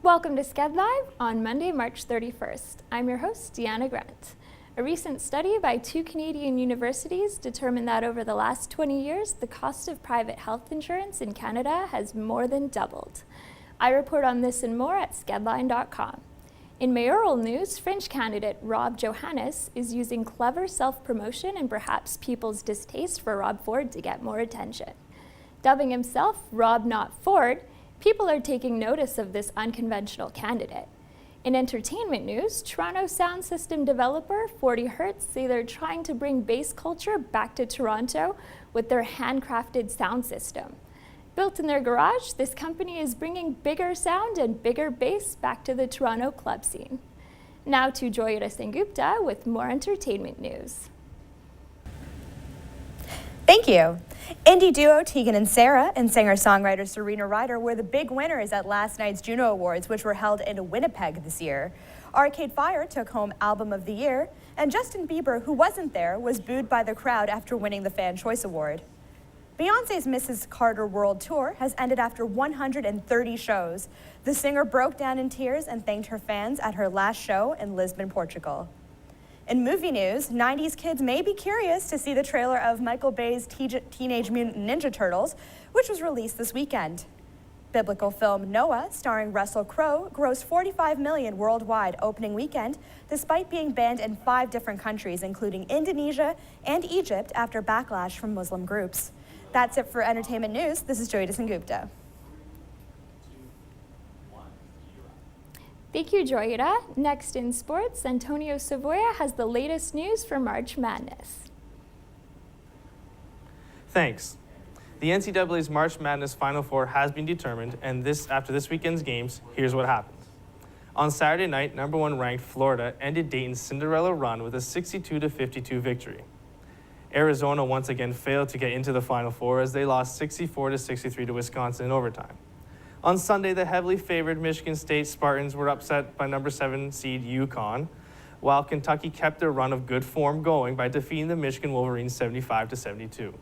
Welcome to Skedlive on Monday, March 31st. I'm your host, Deanna Grant. A recent study by 2 Canadian universities determined that over the last 20 years, the cost of private health insurance in Canada has more than doubled. I report on this and more at skedline.com. In mayoral news, Fringe candidate Rob Johannes is using clever self-promotion and perhaps people's distaste for Rob Ford to get more attention. Dubbing himself Rob Not Ford, people are taking notice of this unconventional candidate. In entertainment news, Toronto sound system developer 40Hertz say they're trying to bring bass culture back to Toronto with their handcrafted sound system. Built in their garage, this company is bringing bigger sound and bigger bass back to the Toronto club scene. Now to Joyita Sengupta with more entertainment news. Thank you. Indie duo Tegan and Sarah and singer-songwriter Serena Ryder were the big winners at last night's Juno Awards, which were held in Winnipeg this year. Arcade Fire took home Album of the Year, and Justin Bieber, who wasn't there, was booed by the crowd after winning the Fan Choice Award. Beyoncé's Mrs. Carter World Tour has ended after 130 shows. The singer broke down in tears and thanked her fans at her last show in Lisbon, Portugal. In movie news, 90s kids may be curious to see the trailer of Michael Bay's Teenage Mutant Ninja Turtles, which was released this weekend. Biblical film Noah, starring Russell Crowe, grossed $45 million worldwide opening weekend, despite being banned in 5 different countries, including Indonesia and Egypt, after backlash from Muslim groups. That's it for entertainment news. This is Joyita Sengupta. Thank you, Joyita. Next in sports, Antonio Savoya has the latest news for March Madness. Thanks. The NCAA's March Madness Final Four has been determined, and after this weekend's games, here's what happened. On Saturday night, number 1 ranked Florida ended Dayton's Cinderella run with a 62-52 victory. Arizona once again failed to get into the Final Four as they lost 64-63 to Wisconsin in overtime. On Sunday, the heavily favored Michigan State Spartans were upset by number 7 seed UConn, while Kentucky kept their run of good form going by defeating the Michigan Wolverines 75-72.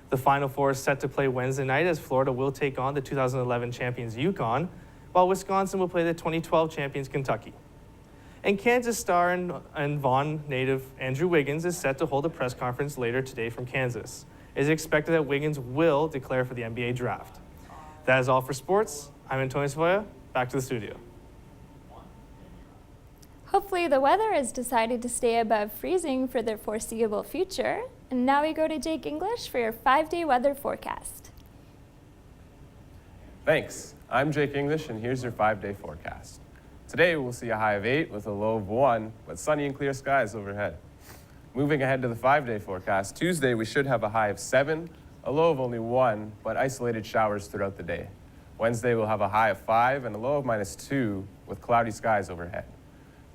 The Final Four is set to play Wednesday night as Florida will take on the 2011 champions UConn, while Wisconsin will play the 2012 champions Kentucky. And Kansas star and Vaughan native Andrew Wiggins is set to hold a press conference later today from Kansas. It is expected that Wiggins will declare for the NBA draft. That is all for sports. I'm Antonio Savoya. Back to the studio. Hopefully the weather has decided to stay above freezing for the foreseeable future. And now we go to Jake English for your 5-day weather forecast. Thanks. I'm Jake English, and here's your 5-day forecast. Today, we'll see a high of 8 with a low of 1, but sunny and clear skies overhead. Moving ahead to the 5-day forecast, Tuesday, we should have a high of 7, a low of only 1, but isolated showers throughout the day. Wednesday, we'll have a high of 5 and a low of -2 with cloudy skies overhead.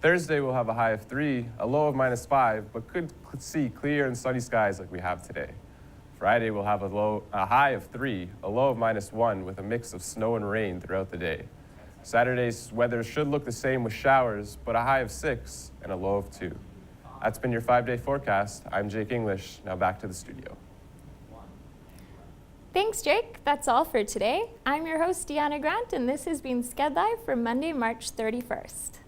Thursday, we'll have a high of 3, a low of -5, but could see clear and sunny skies like we have today. Friday, we'll have a high of 3, a low of -1 with a mix of snow and rain throughout the day. Saturday's weather should look the same with showers, but a high of 6 and a low of 2. That's been your 5-day forecast. I'm Jake English. Now back to the studio. Thanks, Jake. That's all for today. I'm your host, Deanna Grant, and this has been Skedlive for Monday, March 31st.